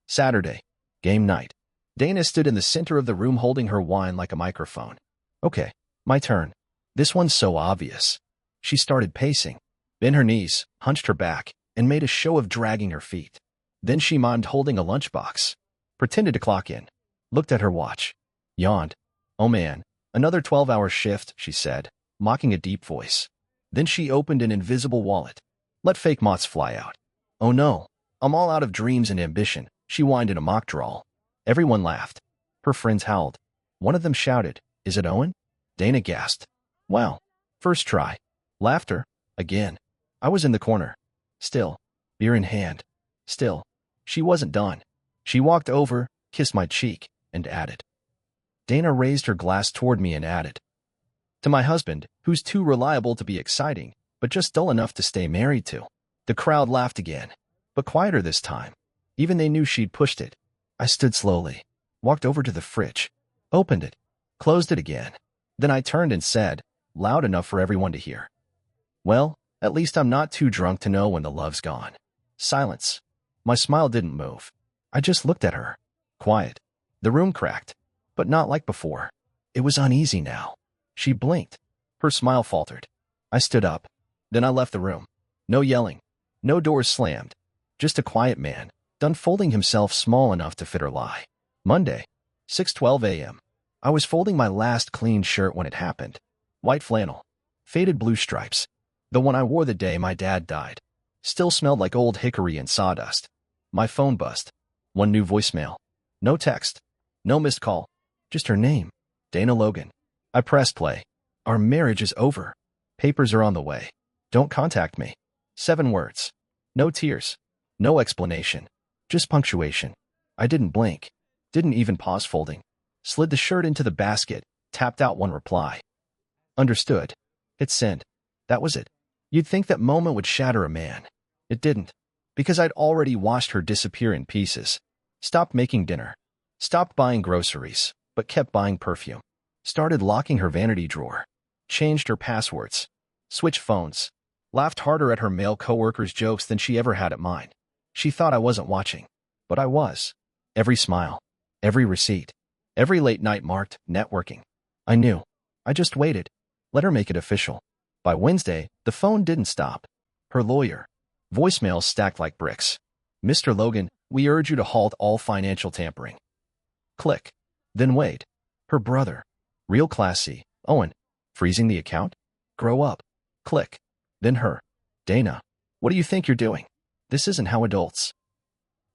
Saturday. Game night. Dana stood in the center of the room holding her wine like a microphone. Okay, my turn. This one's so obvious. She started pacing, bent her knees, hunched her back, and made a show of dragging her feet. Then she mimed holding a lunchbox, pretended to clock in, looked at her watch, yawned. Oh man, another 12-hour shift, she said, mocking a deep voice. Then she opened an invisible wallet. Let fake moths fly out. Oh no, I'm all out of dreams and ambition, she whined in a mock drawl. Everyone laughed. Her friends howled. One of them shouted, Is it Owen? Dana gasped. Wow. First try. Laughter. Again. I was in the corner. Still. Beer in hand. Still. She wasn't done. She walked over, kissed my cheek, and added. Dana raised her glass toward me and added. To my husband, who's too reliable to be exciting, but just dull enough to stay married to. The crowd laughed again, but quieter this time. Even they knew she'd pushed it. I stood slowly, walked over to the fridge, opened it, closed it again. Then I turned and said, loud enough for everyone to hear. Well, at least I'm not too drunk to know when the love's gone. Silence. My smile didn't move. I just looked at her. Quiet. The room cracked, but not like before. It was uneasy now. She blinked. Her smile faltered. I stood up. Then I left the room. No yelling. No doors slammed. Just a quiet man, done folding himself small enough to fit her lie. Monday, 6:12 a.m. I was folding my last clean shirt when it happened. White flannel. Faded blue stripes. The one I wore the day my dad died. Still smelled like old hickory and sawdust. My phone buzzed. One new voicemail. No text. No missed call. Just her name. Dana Logan. I pressed play. Our marriage is over. Papers are on the way. Don't contact me. 7 words. No tears. No explanation. Just punctuation. I didn't blink. Didn't even pause folding. Slid the shirt into the basket, tapped out one reply. Understood. Hit send. That was it. You'd think that moment would shatter a man. It didn't. Because I'd already watched her disappear in pieces. Stopped making dinner. Stopped buying groceries, but kept buying perfume. Started locking her vanity drawer. Changed her passwords. Switched phones. Laughed harder at her male coworkers' jokes than she ever had at mine. She thought I wasn't watching. But I was. Every smile. Every receipt. Every late night marked networking. I knew. I just waited. Let her make it official. By Wednesday, the phone didn't stop. Her lawyer. Voicemails stacked like bricks. Mr. Logan, we urge you to halt all financial tampering. Click. Then wait. Her brother. Real classy. Owen. Freezing the account? Grow up. Click. Then her. Dana. What do you think you're doing? This isn't how adults.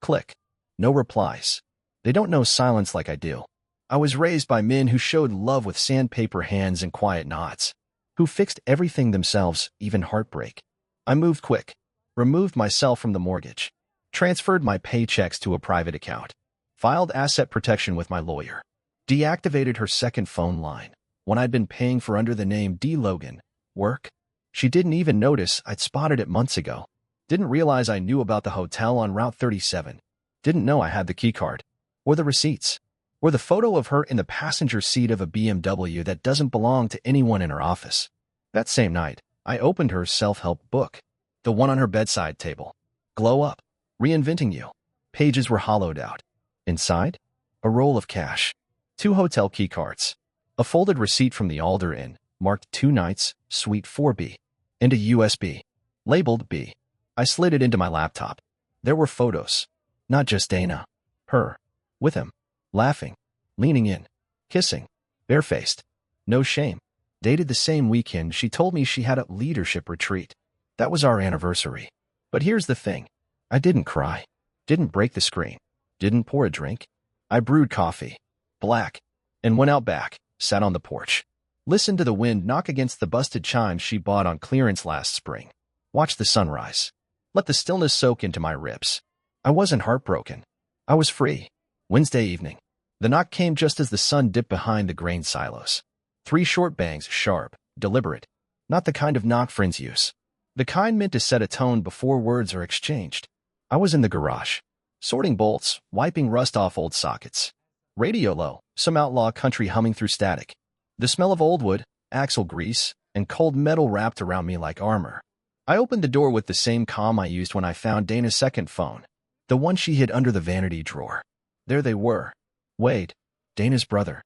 Click. No replies. They don't know silence like I do. I was raised by men who showed love with sandpaper hands and quiet nods, who fixed everything themselves, even heartbreak. I moved quick, removed myself from the mortgage, transferred my paychecks to a private account, filed asset protection with my lawyer, deactivated her second phone line, one I'd been paying for under the name D. Logan. Work? She didn't even notice I'd spotted it months ago. Didn't realize I knew about the hotel on Route 37. Didn't know I had the keycard, or the receipts, or the photo of her in the passenger seat of a BMW that doesn't belong to anyone in her office. That same night, I opened her self-help book, the one on her bedside table. Glow Up. Reinventing You. Pages were hollowed out. Inside, a roll of cash, 2 hotel keycards, a folded receipt from the Alder Inn, marked 2 nights, Suite 4B, and a USB, labeled B. I slid it into my laptop. There were photos. Not just Dana. Her. With him. Laughing. Leaning in. Kissing. Barefaced. No shame. Dated the same weekend she told me she had a leadership retreat. That was our anniversary. But here's the thing. I didn't cry. Didn't break the screen. Didn't pour a drink. I brewed coffee. Black. And went out back. Sat on the porch. Listened to the wind knock against the busted chimes she bought on clearance last spring. Watched the sunrise. Let the stillness soak into my ribs. I wasn't heartbroken. I was free. Wednesday evening. The knock came just as the sun dipped behind the grain silos. 3 short bangs, sharp, deliberate. Not the kind of knock friends use. The kind meant to set a tone before words are exchanged. I was in the garage, sorting bolts, wiping rust off old sockets. Radio low, some outlaw country humming through static. The smell of old wood, axle grease, and cold metal wrapped around me like armor. I opened the door with the same calm I used when I found Dana's second phone. The one she hid under the vanity drawer. There they were. Wade, Dana's brother.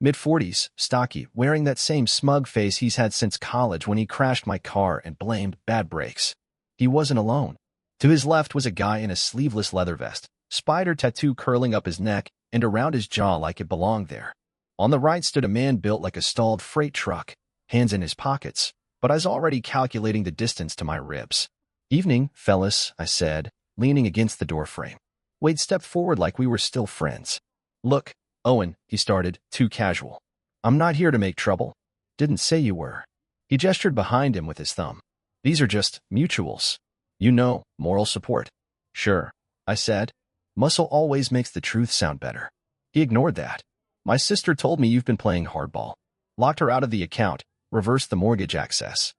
Mid-40s, stocky, wearing that same smug face he's had since college when he crashed my car and blamed bad brakes. He wasn't alone. To his left was a guy in a sleeveless leather vest, spider tattoo curling up his neck and around his jaw like it belonged there. On the right stood a man built like a stalled freight truck, hands in his pockets, but I was already calculating the distance to my ribs. "Evening, fellas," I said, leaning against the doorframe. Wade stepped forward like we were still friends. "Look, Owen," he started, too casual. "I'm not here to make trouble." "Didn't say you were." He gestured behind him with his thumb. "These are just mutuals. You know, moral support." "Sure," I said. Muscle always makes the truth sound better. He ignored that. "My sister told me you've been playing hardball. Locked her out of the account, reversed the mortgage access."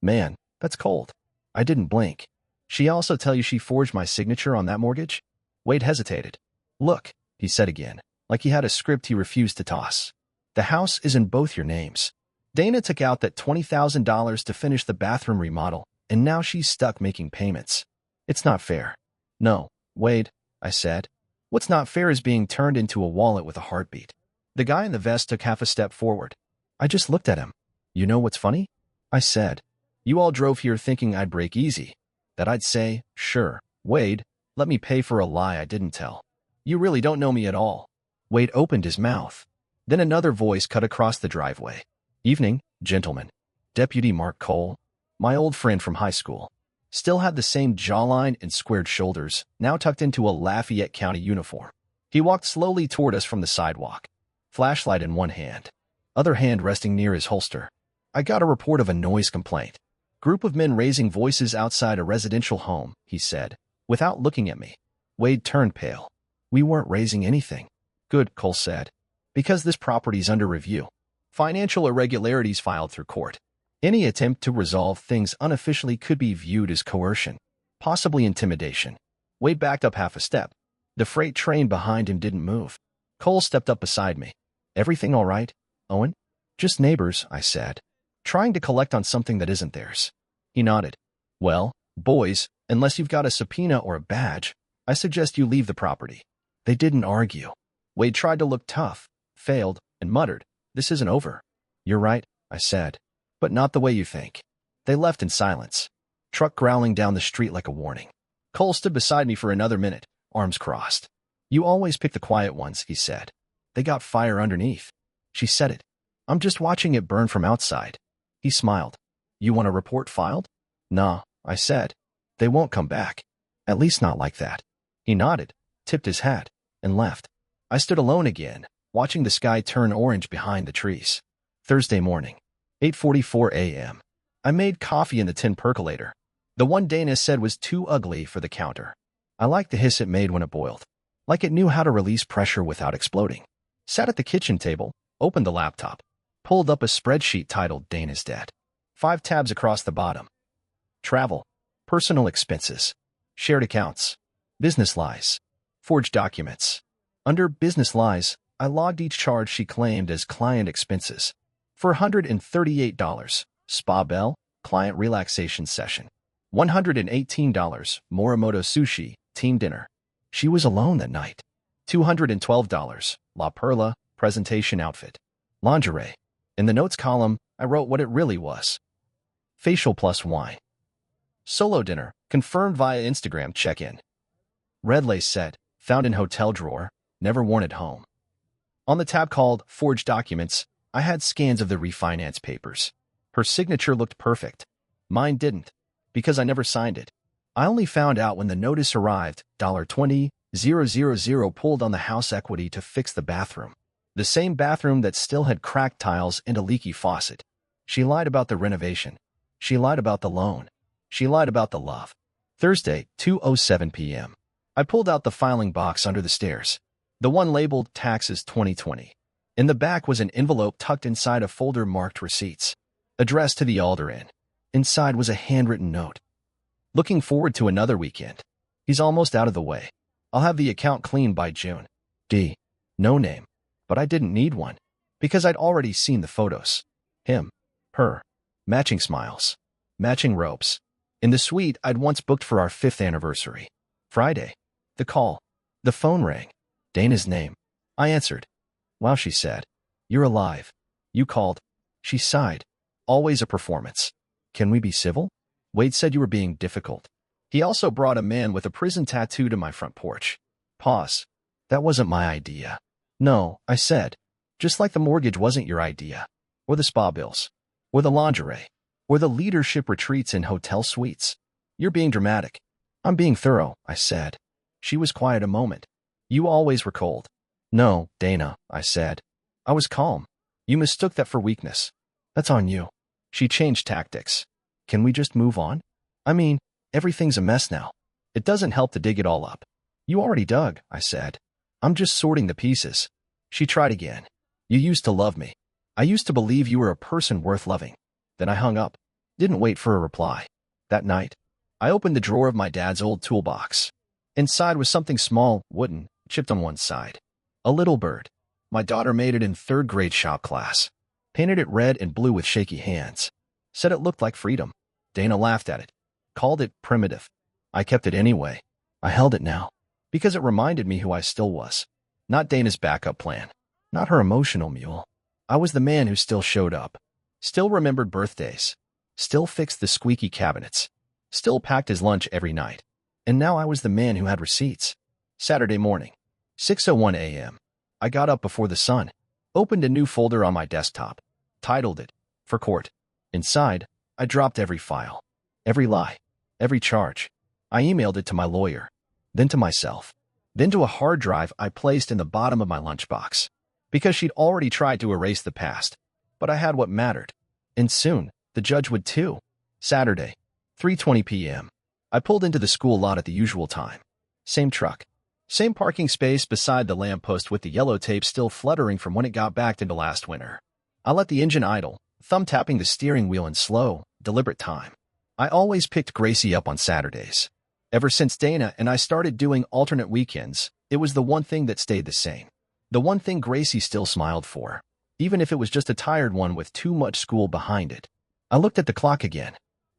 "Man, that's cold." I didn't blink. "She also tell you she forged my signature on that mortgage?" Wade hesitated. "Look," he said again, like he had a script he refused to toss. "The house is in both your names. Dana took out that $20,000 to finish the bathroom remodel, and now she's stuck making payments. It's not fair." "No, Wade," I said. "What's not fair is being turned into a wallet with a heartbeat." The guy in the vest took half a step forward. I just looked at him. "You know what's funny?" I said. "You all drove here thinking I'd break easy. That I'd say, 'Sure, Wade, let me pay for a lie I didn't tell.' You really don't know me at all." Wade opened his mouth. Then another voice cut across the driveway. "Evening, gentlemen. Deputy Mark Cole, my old friend from high school." Still had the same jawline and squared shoulders, now tucked into a Lafayette County uniform. He walked slowly toward us from the sidewalk, flashlight in one hand, other hand resting near his holster. "I got a report of a noise complaint. Group of men raising voices outside a residential home," he said, without looking at me. Wade turned pale. "We weren't raising anything." "Good," Cole said, "because this property's under review. Financial irregularities filed through court. Any attempt to resolve things unofficially could be viewed as coercion, possibly intimidation." Wade backed up half a step. The freight train behind him didn't move. Cole stepped up beside me. "Everything all right, Owen?" "Just neighbors," I said, "trying to collect on something that isn't theirs." He nodded. "Well, boys, unless you've got a subpoena or a badge, I suggest you leave the property." They didn't argue. Wade tried to look tough, failed, and muttered, "This isn't over." "You're right," I said, "but not the way you think." They left in silence. Truck growling down the street like a warning. Cole stood beside me for another minute, arms crossed. "You always pick the quiet ones," he said. "They got fire underneath." She said it. "I'm just watching it burn from outside." He smiled. "You want a report filed?" "Nah," I said. "They won't come back. At least not like that." He nodded, tipped his hat, and left. I stood alone again, watching the sky turn orange behind the trees. Thursday morning, 8:44 a.m. I made coffee in the tin percolator. The one Dana said was too ugly for the counter. I liked the hiss it made when it boiled, like it knew how to release pressure without exploding. Sat at the kitchen table, opened the laptop, pulled up a spreadsheet titled Dana's Debt. 5 tabs across the bottom. Travel, personal expenses, shared accounts, business lies, forged documents. Under business lies, I logged each charge she claimed as client expenses. $438, spa bell, client relaxation session. $118, Morimoto sushi, team dinner. She was alone that night. $212, La Perla, presentation outfit. Lingerie. In the notes column, I wrote what it really was. Facial plus wine. Solo dinner, confirmed via Instagram check-in. Red lace set, found in hotel drawer, never worn at home. On the tab called Forged Documents, I had scans of the refinance papers. Her signature looked perfect. Mine didn't, because I never signed it. I only found out when the notice arrived, $20,000 pulled on the house equity to fix the bathroom. The same bathroom that still had cracked tiles and a leaky faucet. She lied about the renovation. She lied about the loan. She lied about the love. Thursday, 2:07 p.m. I pulled out the filing box under the stairs. The one labeled Taxes 2020. In the back was an envelope tucked inside a folder marked Receipts, addressed to the Alderman. Inside was a handwritten note. Looking forward to another weekend. He's almost out of the way. I'll have the account clean by June. D. No name. But I didn't need one, because I'd already seen the photos. Him. Her. Matching smiles. Matching ropes. In the suite I'd once booked for our 5th anniversary. Friday. The call. The phone rang. Dana's name. I answered. Wow, she said. You're alive. You called. She sighed. Always a performance. Can we be civil? Wade said you were being difficult. He also brought a man with a prison tattoo to my front porch. Pause. That wasn't my idea. No, I said. Just like the mortgage wasn't your idea. Or the spa bills. Or the lingerie. Or the leadership retreats in hotel suites. You're being dramatic. I'm being thorough, I said. She was quiet a moment. You always were cold. No, Dana, I said. I was calm. You mistook that for weakness. That's on you. She changed tactics. Can we just move on? I mean, everything's a mess now. It doesn't help to dig it all up. You already dug, I said. I'm just sorting the pieces. She tried again. You used to love me. I used to believe you were a person worth loving. Then I hung up. Didn't wait for a reply. That night, I opened the drawer of my dad's old toolbox. Inside was something small, wooden, chipped on one side. A little bird. My daughter made it in third grade shop class. Painted it red and blue with shaky hands. Said it looked like freedom. Dana laughed at it. Called it primitive. I kept it anyway. I held it now. Because it reminded me who I still was. Not Dana's backup plan. Not her emotional mule. I was the man who still showed up. Still remembered birthdays. Still fixed the squeaky cabinets. Still packed his lunch every night. And now I was the man who had receipts. Saturday morning. 6:01 a.m. I got up before the sun. Opened a new folder on my desktop. Titled it, For Court. Inside, I dropped every file. Every lie. Every charge. I emailed it to my lawyer. Then to myself. Then to a hard drive I placed in the bottom of my lunchbox. Because she'd already tried to erase the past. But I had what mattered. And soon, the judge would too. Saturday, 3:20 p.m. I pulled into the school lot at the usual time. Same truck. Same parking space beside the lamppost with the yellow tape still fluttering from when it got backed into last winter. I let the engine idle, thumb tapping the steering wheel in slow, deliberate time. I always picked Gracie up on Saturdays. Ever since Dana and I started doing alternate weekends, it was the one thing that stayed the same. The one thing Gracie still smiled for, even if it was just a tired one with too much school behind it. I looked at the clock again.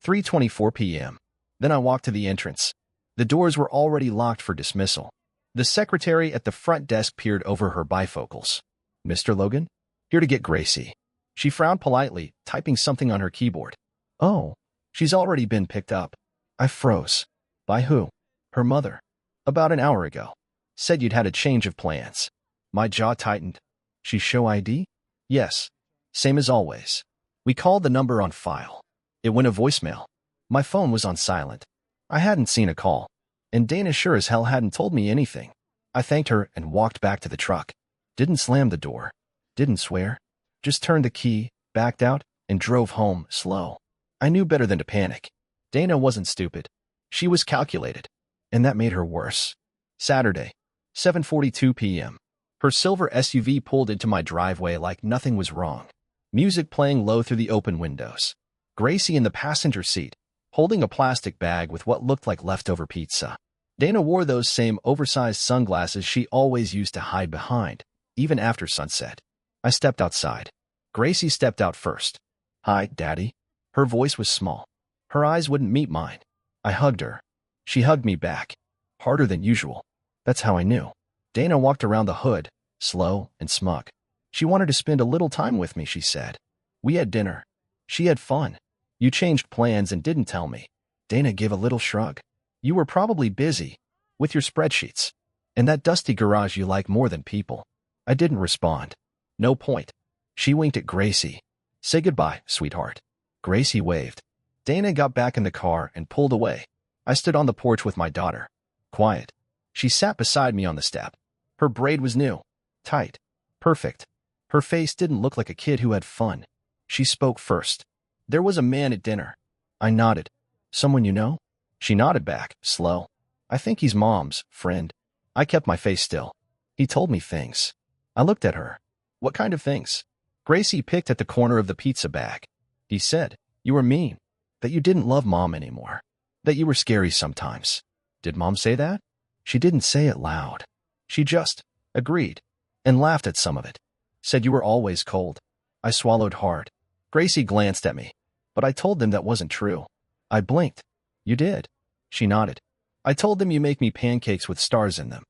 3:24 p.m. Then I walked to the entrance. The doors were already locked for dismissal. The secretary at the front desk peered over her bifocals. Mr. Logan? Here to get Gracie. She frowned politely, typing something on her keyboard. Oh, she's already been picked up. I froze. By who? Her mother. About an hour ago. Said you'd had a change of plans. My jaw tightened. She show ID? Yes. Same as always. We called the number on file. It went a voicemail. My phone was on silent. I hadn't seen a call. And Dana sure as hell hadn't told me anything. I thanked her and walked back to the truck. Didn't slam the door. Didn't swear. Just turned the key, backed out, and drove home, slow. I knew better than to panic. Dana wasn't stupid. She was calculated. And that made her worse. Saturday, 7:42 p.m. Her silver SUV pulled into my driveway like nothing was wrong. Music playing low through the open windows. Gracie in the passenger seat, holding a plastic bag with what looked like leftover pizza. Dana wore those same oversized sunglasses she always used to hide behind, even after sunset. I stepped outside. Gracie stepped out first. Hi, Daddy. Her voice was small. Her eyes wouldn't meet mine. I hugged her. She hugged me back. Harder than usual. That's how I knew. Dana walked around the hood, slow and smug. She wanted to spend a little time with me, she said. We had dinner. She had fun. You changed plans and didn't tell me. Dana gave a little shrug. You were probably busy. With your spreadsheets. And that dusty garage you like more than people. I didn't respond. No point. She winked at Gracie. Say goodbye, sweetheart. Gracie waved. Dana got back in the car and pulled away. I stood on the porch with my daughter. Quiet. She sat beside me on the step. Her braid was new. Tight. Perfect. Her face didn't look like a kid who had fun. She spoke first. There was a man at dinner. I nodded. Someone you know? She nodded back, slow. I think he's Mom's friend. I kept my face still. He told me things. I looked at her. What kind of things? Gracie picked at the corner of the pizza bag. He said, you were mean. That you didn't love Mom anymore. That you were scary sometimes. Did Mom say that? She didn't say it loud. She just agreed and laughed at some of it. Said you were always cold. I swallowed hard. Gracie glanced at me, but I told them that wasn't true. I blinked. You did. She nodded. I told them you make me pancakes with stars in them,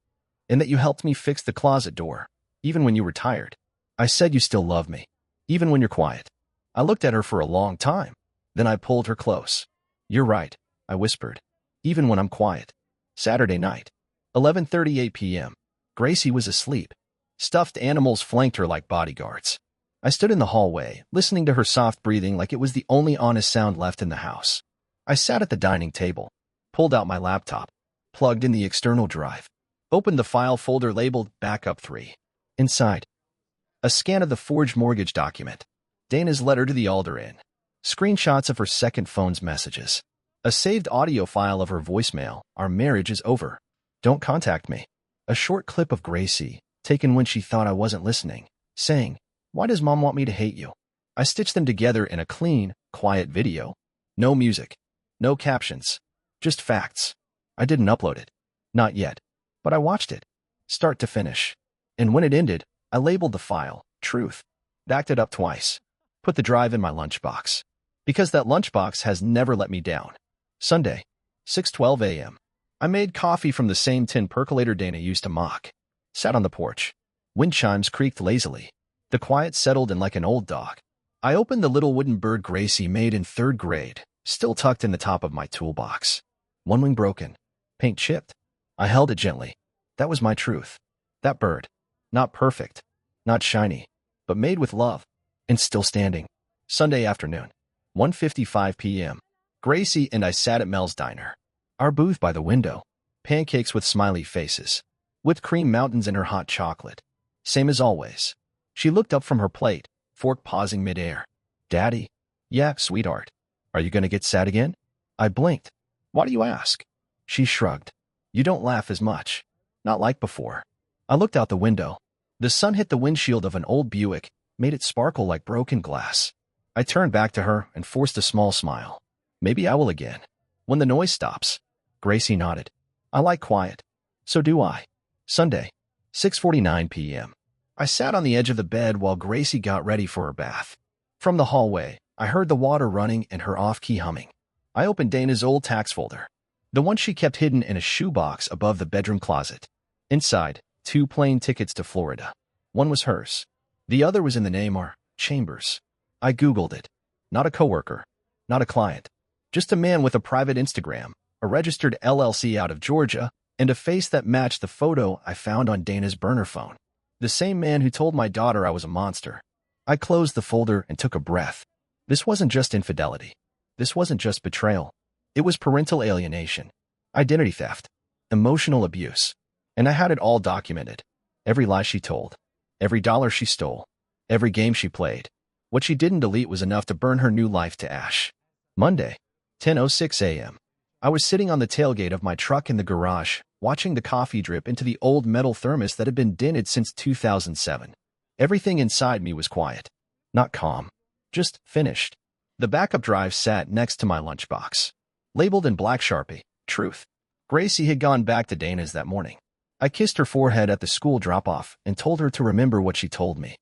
and that you helped me fix the closet door, even when you were tired. I said you still love me, even when you're quiet. I looked at her for a long time. Then I pulled her close. You're right, I whispered, even when I'm quiet. Saturday night, 11:38 p.m. Gracie was asleep. Stuffed animals flanked her like bodyguards. I stood in the hallway, listening to her soft breathing like it was the only honest sound left in the house. I sat at the dining table, pulled out my laptop, plugged in the external drive, opened the file folder labeled Backup 3. Inside, a scan of the forged mortgage document, Dana's letter to the Alder Inn, screenshots of her second phone's messages, a saved audio file of her voicemail, our marriage is over. Don't contact me. A short clip of Gracie, taken when she thought I wasn't listening, saying, why does Mom want me to hate you? I stitched them together in a clean, quiet video. No music, no captions, just facts. I didn't upload it. Not yet. But I watched it, start to finish. And when it ended, I labeled the file, Truth. Backed it up twice. Put the drive in my lunchbox. Because that lunchbox has never let me down. Sunday, 6:12 a.m. I made coffee from the same tin percolator Dana used to mock. Sat on the porch. Wind chimes creaked lazily. The quiet settled in like an old dog. I opened the little wooden bird Gracie made in 3rd grade, still tucked in the top of my toolbox. One wing broken, paint chipped. I held it gently. That was my truth. That bird. Not perfect, not shiny, but made with love, and still standing. Sunday afternoon, 1:55 p.m. Gracie and I sat at Mel's diner. Our booth by the window. Pancakes with smiley faces. Whipped cream mountains in her hot chocolate. Same as always. She looked up from her plate, fork pausing midair. Daddy? Yeah, sweetheart. Are you going to get sad again? I blinked. Why do you ask? She shrugged. You don't laugh as much. Not like before. I looked out the window. The sun hit the windshield of an old Buick, made it sparkle like broken glass. I turned back to her and forced a small smile. Maybe I will again. When the noise stops. Gracie nodded. I like quiet. So do I. Sunday, 6:49 p.m. I sat on the edge of the bed while Gracie got ready for her bath. From the hallway, I heard the water running and her off-key humming. I opened Dana's old tax folder, the one she kept hidden in a shoebox above the bedroom closet. Inside, 2 plane tickets to Florida. One was hers. The other was in the name R. Chambers. I Googled it. Not a coworker. Not a client. Just a man with a private Instagram, a registered LLC out of Georgia, and a face that matched the photo I found on Dana's burner phone. The same man who told my daughter I was a monster. I closed the folder and took a breath. This wasn't just infidelity. This wasn't just betrayal. It was parental alienation, identity theft, emotional abuse. And I had it all documented. Every lie she told, every dollar she stole, every game she played. What she didn't delete was enough to burn her new life to ash. Monday, 10:06 a.m. I was sitting on the tailgate of my truck in the garage, watching the coffee drip into the old metal thermos that had been dented since 2007. Everything inside me was quiet. Not calm. Just finished. The backup drive sat next to my lunchbox. Labeled in black Sharpie, Truth. Gracie had gone back to Dana's that morning. I kissed her forehead at the school drop-off and told her to remember what she told me.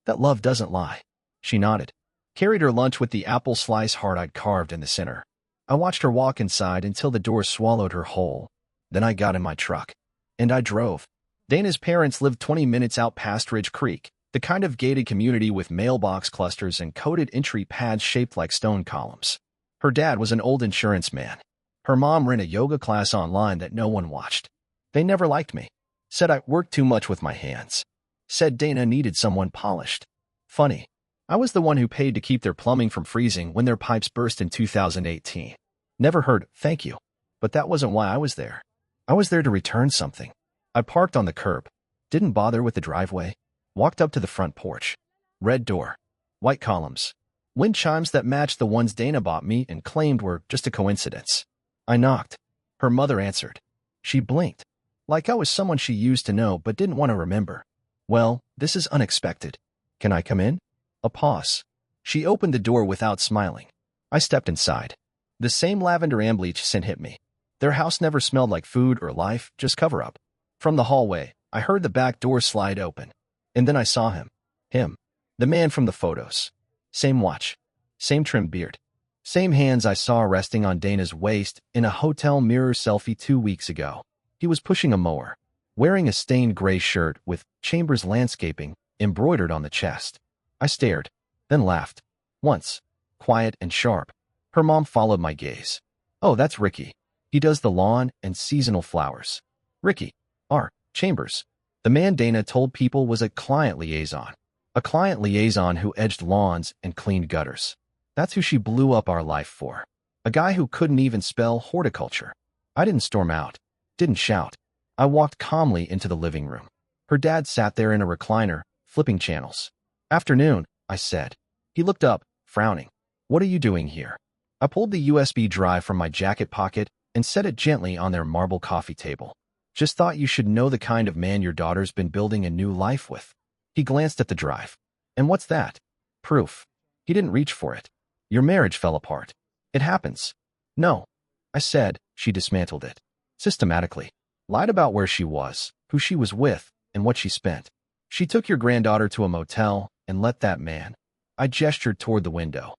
That love doesn't lie. She nodded. Carried her lunch with the apple slice heart I'd carved in the center. I watched her walk inside until the door swallowed her whole. Then I got in my truck. And I drove. Dana's parents lived 20 minutes out past Ridge Creek, the kind of gated community with mailbox clusters and coded entry pads shaped like stone columns. Her dad was an old insurance man. Her mom ran a yoga class online that no one watched. They never liked me. Said I worked too much with my hands. Said Dana needed someone polished. Funny. I was the one who paid to keep their plumbing from freezing when their pipes burst in 2018. Never heard, thank you. But that wasn't why I was there. I was there to return something. I parked on the curb. Didn't bother with the driveway. Walked up to the front porch. Red door. White columns. Wind chimes that matched the ones Dana bought me and claimed were just a coincidence. I knocked. Her mother answered. She blinked. Like I was someone she used to know but didn't want to remember. Well, this is unexpected. Can I come in? A pause. She opened the door without smiling. I stepped inside. The same lavender ambleach scent hit me. Their house never smelled like food or life, just cover-up. From the hallway, I heard the back door slide open. And then I saw him. Him. The man from the photos. Same watch. Same trimmed beard. Same hands I saw resting on Dana's waist in a hotel mirror selfie 2 weeks ago. He was pushing a mower, wearing a stained gray shirt with Chambers Landscaping embroidered on the chest. I stared, then laughed. Once, quiet and sharp. Her mom followed my gaze. Oh, that's Ricky. He does the lawn and seasonal flowers. Ricky. R. Chambers. The man Dana told people was a client liaison. A client liaison who edged lawns and cleaned gutters. That's who she blew up our life for. A guy who couldn't even spell horticulture. I didn't storm out. Didn't shout. I walked calmly into the living room. Her dad sat there in a recliner, flipping channels. Afternoon, I said. He looked up, frowning. What are you doing here? I pulled the USB drive from my jacket pocket and set it gently on their marble coffee table. Just thought you should know the kind of man your daughter's been building a new life with. He glanced at the drive. And what's that? Proof. He didn't reach for it. Your marriage fell apart. It happens. No. I said. She dismantled it. Systematically. Lied about where she was, who she was with, and what she spent. She took your granddaughter to a motel and let that man. I gestured toward the window.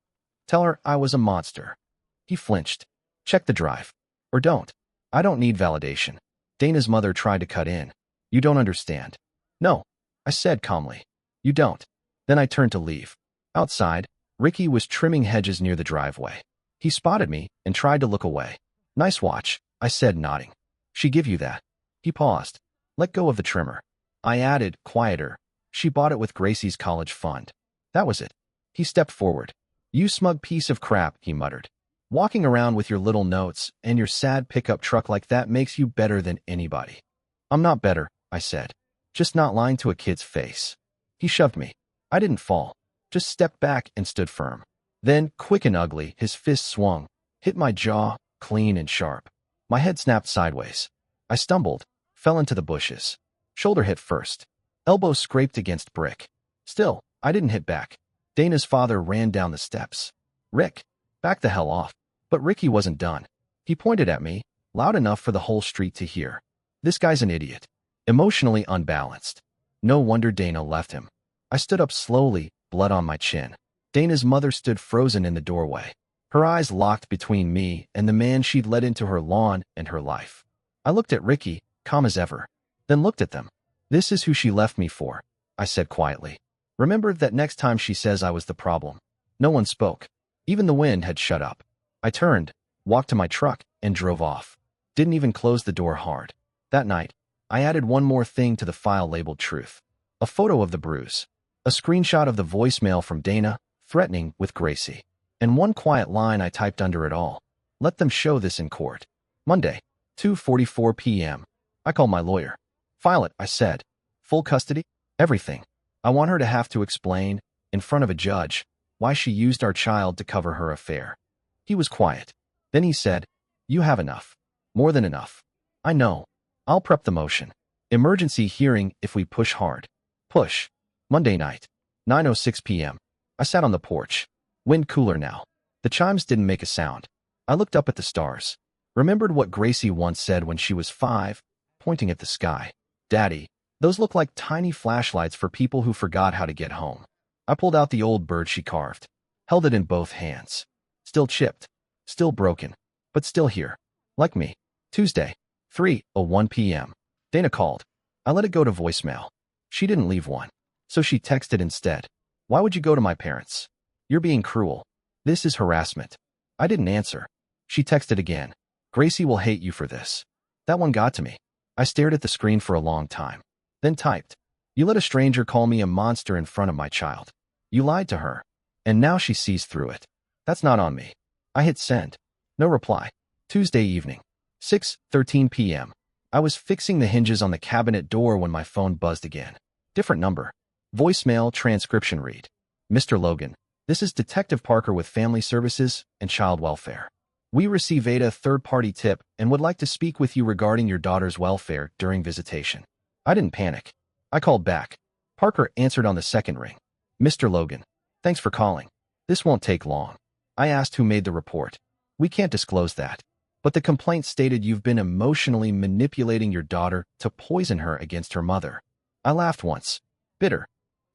Tell her I was a monster. He flinched. Check the drive. Or don't. I don't need validation. Dana's mother tried to cut in. You don't understand. No. I said calmly. You don't. Then I turned to leave. Outside, Ricky was trimming hedges near the driveway. He spotted me and tried to look away. Nice watch, I said, nodding. She give you that? He paused. Let go of the trimmer. I added, quieter. She bought it with Gracie's college fund. That was it. He stepped forward. You smug piece of crap, he muttered. Walking around with your little notes and your sad pickup truck like that makes you better than anybody. I'm not better, I said. Just not lying to a kid's face. He shoved me. I didn't fall. Just stepped back and stood firm. Then, quick and ugly, his fist swung, hit my jaw, clean and sharp. My head snapped sideways. I stumbled, fell into the bushes. Shoulder hit first. Elbow scraped against brick. Still, I didn't hit back. Dana's father ran down the steps. Rick, back the hell off. But Ricky wasn't done. He pointed at me, loud enough for the whole street to hear. This guy's an idiot. Emotionally unbalanced. No wonder Dana left him. I stood up slowly, blood on my chin. Dana's mother stood frozen in the doorway. Her eyes locked between me and the man she'd led into her lawn and her life. I looked at Ricky, calm as ever. Then looked at them. This is who she left me for, I said quietly. Remember that next time she says I was the problem. No one spoke. Even the wind had shut up. I turned, walked to my truck, and drove off. Didn't even close the door hard. That night, I added one more thing to the file labeled truth. A photo of the bruise. A screenshot of the voicemail from Dana, threatening with Gracie. And one quiet line I typed under it all. Let them show this in court. Monday, 2:44 p.m. I called my lawyer. File it, I said. Full custody? Everything. I want her to have to explain, in front of a judge, why she used our child to cover her affair. He was quiet. Then he said, You have enough. More than enough. I know. I'll prep the motion. Emergency hearing if we push hard. Push. Monday night, 9:06 p.m. I sat on the porch. Wind cooler now. The chimes didn't make a sound. I looked up at the stars. Remembered what Gracie once said when she was 5, pointing at the sky. Daddy, those look like tiny flashlights for people who forgot how to get home. I pulled out the old bird she carved. Held it in both hands. Still chipped. Still broken. But still here. Like me. Tuesday, 3:01 p.m. Dana called. I let it go to voicemail. She didn't leave one. So she texted instead. Why would you go to my parents? You're being cruel. This is harassment. I didn't answer. She texted again. Gracie will hate you for this. That one got to me. I stared at the screen for a long time. Then typed. You let a stranger call me a monster in front of my child. You lied to her. And now she sees through it. That's not on me. I hit send. No reply. Tuesday evening. 6:13 p.m. I was fixing the hinges on the cabinet door when my phone buzzed again. Different number. Voicemail transcription read. Mr. Logan, this is Detective Parker with Family Services and Child Welfare. We received a third-party tip and would like to speak with you regarding your daughter's welfare during visitation. I didn't panic. I called back. Parker answered on the second ring. Mr. Logan, thanks for calling. This won't take long. I asked who made the report. We can't disclose that. But the complaint stated you've been emotionally manipulating your daughter to poison her against her mother. I laughed once. Bitter.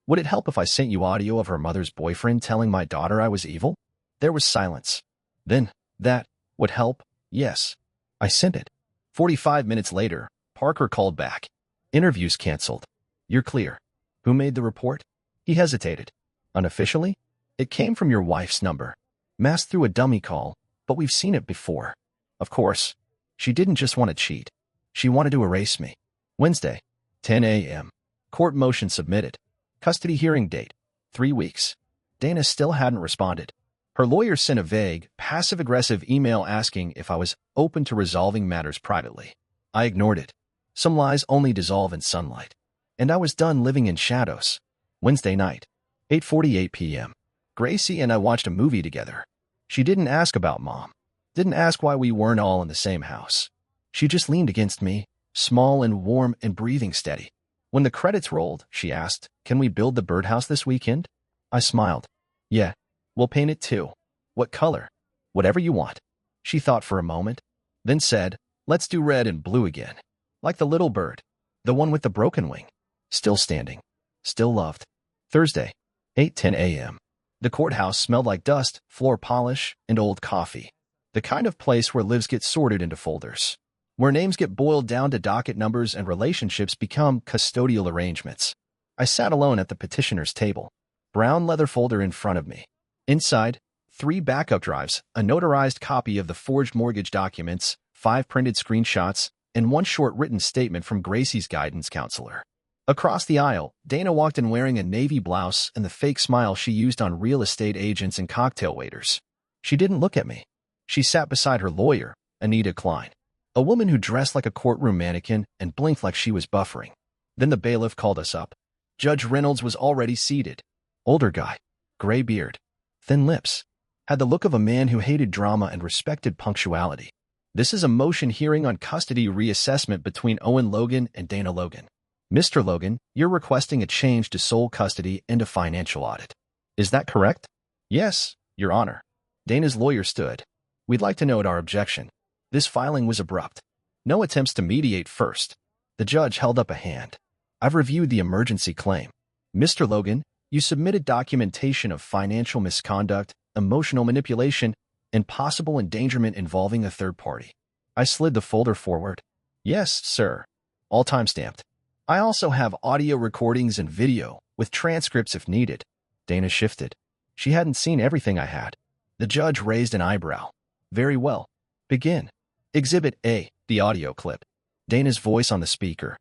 Would it help if I sent you audio of her mother's boyfriend telling my daughter I was evil? There was silence. Then, that would help? Yes. I sent it. 45 minutes later, Parker called back. Interviews canceled. You're clear. Who made the report? He hesitated. Unofficially? It came from your wife's number. Masked through a dummy call, but we've seen it before. Of course. She didn't just want to cheat. She wanted to erase me. Wednesday, 10 a.m. Court motion submitted. Custody hearing date, 3 weeks. Dana still hadn't responded. Her lawyer sent a vague, passive-aggressive email asking if I was open to resolving matters privately. I ignored it. Some lies only dissolve in sunlight. And I was done living in shadows. Wednesday night, 8:48 p.m. Gracie and I watched a movie together. She didn't ask about Mom. Didn't ask why we weren't all in the same house. She just leaned against me, small and warm and breathing steady. When the credits rolled, she asked, "Can we build the birdhouse this weekend?" I smiled. "Yeah, we'll paint it too. What color?" "Whatever you want." She thought for a moment, then said, "Let's do red and blue again. Like the little bird. The one with the broken wing." Still standing. Still loved. Thursday, 8:10 a.m. The courthouse smelled like dust, floor polish, and old coffee. The kind of place where lives get sorted into folders. Where names get boiled down to docket numbers and relationships become custodial arrangements. I sat alone at the petitioner's table. Brown leather folder in front of me. Inside, 3 backup drives, a notarized copy of the forged mortgage documents, 5 printed screenshots, and 1 short written statement from Gracie's guidance counselor. Across the aisle, Dana walked in wearing a navy blouse and the fake smile she used on real estate agents and cocktail waiters. She didn't look at me. She sat beside her lawyer, Anita Klein, a woman who dressed like a courtroom mannequin and blinked like she was buffering. Then the bailiff called us up. Judge Reynolds was already seated. Older guy, gray beard, thin lips, had the look of a man who hated drama and respected punctuality. "This is a motion hearing on custody reassessment between Owen Logan and Dana Logan. Mr. Logan, you're requesting a change to sole custody and a financial audit. Is that correct?" "Yes, Your Honor." Dana's lawyer stood. "We'd like to note our objection. This filing was abrupt. No attempts to mediate first." The judge held up a hand. "I've reviewed the emergency claim. Mr. Logan, you submitted documentation of financial misconduct, emotional manipulation, and possible endangerment involving a third party." I slid the folder forward. "Yes, sir. All time-stamped. I also have audio recordings and video, with transcripts if needed." Dana shifted. She hadn't seen everything I had. The judge raised an eyebrow. "Very well. Begin." Exhibit A, the audio clip. Dana's voice on the speaker.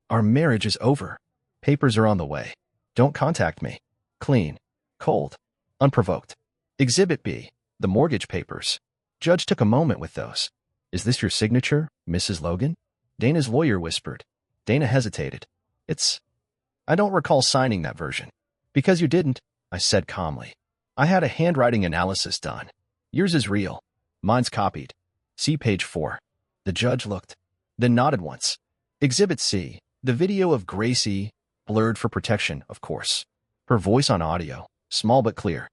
"Our marriage is over. Papers are on the way. Don't contact me. Clean. Cold. Unprovoked." Exhibit B, the mortgage papers. Judge took a moment with those. "Is this your signature, Mrs. Logan?" Dana's lawyer whispered. Dana hesitated. I don't recall signing that version." "Because you didn't," I said calmly. "I had a handwriting analysis done. Yours is real. Mine's copied. See page 4. The judge looked, then nodded once. Exhibit C, the video of Gracie, blurred for protection, of course. Her voice on audio, small but clear.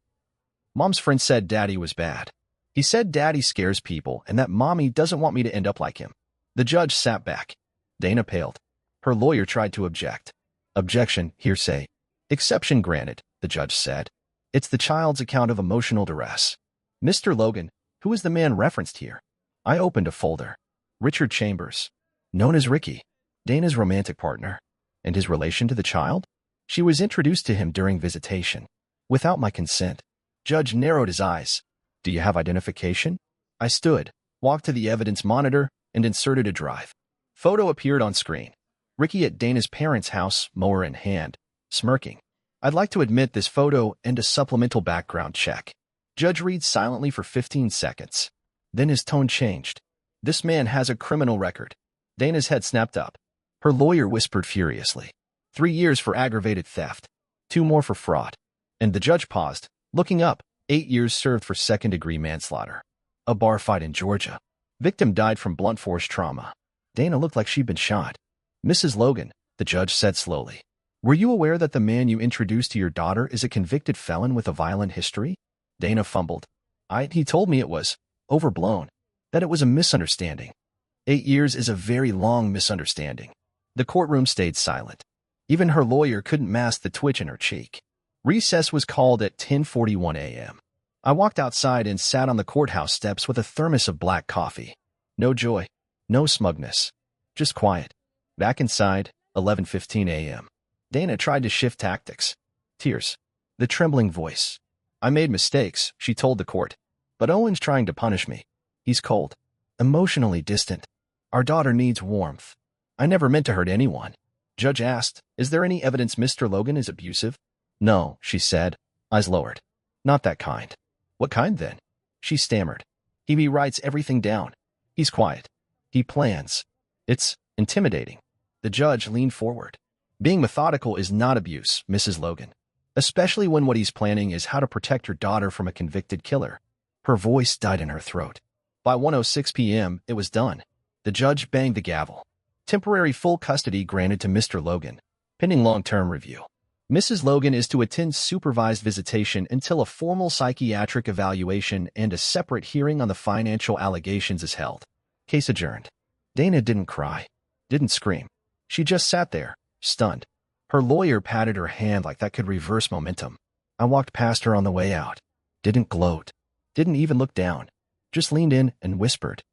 "Mom's friend said Daddy was bad. He said Daddy scares people and that Mommy doesn't want me to end up like him." The judge sat back. Dana paled. Her lawyer tried to object. "Objection, hearsay. Exception granted," the judge said. "It's the child's account of emotional duress." "Mr. Logan, who is the man referenced here?" I opened a folder. Richard Chambers, known as Ricky, Dana's romantic partner. And his relation to the child? She was introduced to him during visitation. Without my consent. Judge narrowed his eyes. "Do you have identification?" I stood, walked to the evidence monitor, and inserted a drive. Photo appeared on screen. Ricky at Dana's parents' house, mower in hand, smirking. "I'd like to admit this photo and a supplemental background check." Judge reads silently for 15 seconds. Then his tone changed. "This man has a criminal record." Dana's head snapped up. Her lawyer whispered furiously. 3 years for aggravated theft. 2 more for fraud. And the judge paused, looking up. 8 years served for second-degree manslaughter. A bar fight in Georgia. Victim died from blunt force trauma. Dana looked like she'd been shot. "Mrs. Logan," the judge said slowly, "were you aware that the man you introduced to your daughter is a convicted felon with a violent history?" Dana fumbled. He told me it was overblown, that it was a misunderstanding." 8 years is a very long misunderstanding." The courtroom stayed silent. Even her lawyer couldn't mask the twitch in her cheek. Recess was called at 10:41 a.m. I walked outside and sat on the courthouse steps with a thermos of black coffee. No joy, no smugness, just quiet. Back inside, 11:15 a.m. Dana tried to shift tactics. Tears. The trembling voice. I made mistakes, she told the court. But Owen's trying to punish me. He's cold, emotionally distant. Our daughter needs warmth. I never meant to hurt anyone. Judge asked, is there any evidence Mr. Logan is abusive? No, she said, eyes lowered. Not that kind. What kind then? She stammered. He rewrites everything down. He's quiet. He plans. It's intimidating. The judge leaned forward. Being methodical is not abuse, Mrs. Logan. Especially when what he's planning is how to protect your daughter from a convicted killer. Her voice died in her throat. By 1:06 p.m., it was done. The judge banged the gavel. Temporary full custody granted to Mr. Logan, pending long-term review. Mrs. Logan is to attend supervised visitation until a formal psychiatric evaluation and a separate hearing on the financial allegations is held. Case adjourned. Dana didn't cry, didn't scream. She just sat there, stunned. Her lawyer patted her hand like that could reverse momentum. I walked past her on the way out. Didn't gloat. Didn't even look down. Just leaned in and whispered.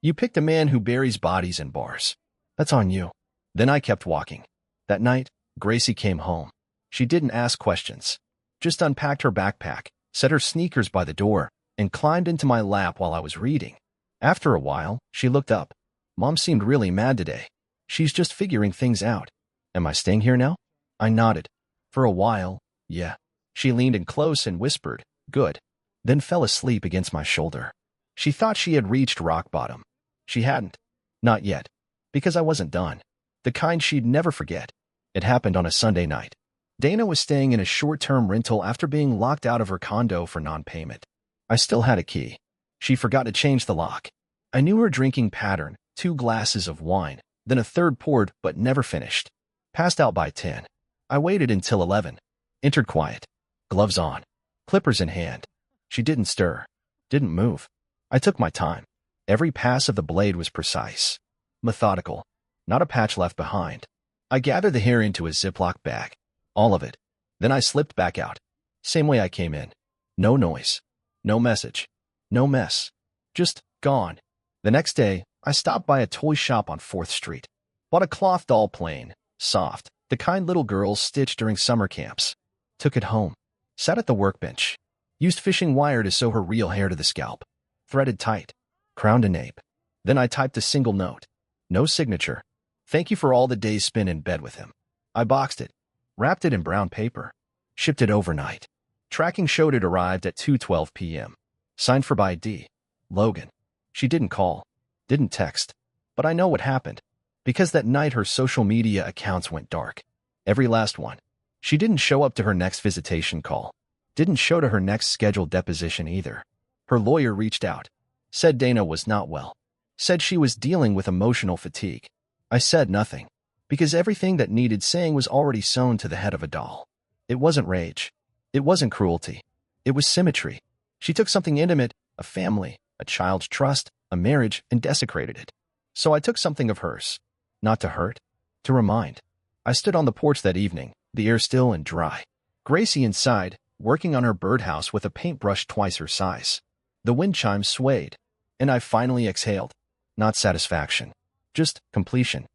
You picked a man who buries bodies in bars. That's on you. Then I kept walking. That night, Gracie came home. She didn't ask questions. Just unpacked her backpack, set her sneakers by the door, and climbed into my lap while I was reading. After a while, she looked up. Mom seemed really mad today. She's just figuring things out. Am I staying here now? I nodded. For a while, yeah. She leaned in close and whispered, good. Then fell asleep against my shoulder. She thought she had reached rock bottom. She hadn't. Not yet. Because I wasn't done. The kind she'd never forget. It happened on a Sunday night. Dana was staying in a short-term rental after being locked out of her condo for non-payment. I still had a key. She forgot to change the lock. I knew her drinking pattern, 2 glasses of wine, then a third poured but never finished. Passed out by 10. I waited until 11. Entered quiet. Gloves on. Clippers in hand. She didn't stir. Didn't move. I took my time. Every pass of the blade was precise. Methodical. Not a patch left behind. I gathered the hair into a Ziploc bag. All of it. Then I slipped back out. Same way I came in. No noise. No message. No mess. Just gone. The next day, I stopped by a toy shop on 4th Street. Bought a cloth doll plain, soft, the kind little girls stitch during summer camps. Took it home. Sat at the workbench. Used fishing wire to sew her real hair to the scalp. Threaded tight. Crowned a nape. Then I typed a single note. No signature. Thank you for all the days spent in bed with him. I boxed it. Wrapped it in brown paper. Shipped it overnight. Tracking showed it arrived at 2:12 p.m. Signed for by D. Logan. She didn't call. Didn't text. But I know what happened. Because that night her social media accounts went dark. Every last one. She didn't show up to her next visitation call. Didn't show to her next scheduled deposition either. Her lawyer reached out. Said Dana was not well. Said she was dealing with emotional fatigue. I said nothing. Because everything that needed saying was already sewn to the head of a doll. It wasn't rage. It wasn't cruelty. It was symmetry. She took something intimate, a family, a child's trust, a marriage, and desecrated it. So I took something of hers. Not to hurt, to remind. I stood on the porch that evening, the air still and dry. Gracie inside, working on her birdhouse with a paintbrush twice her size. The wind chimes swayed, and I finally exhaled. Not satisfaction. Just completion.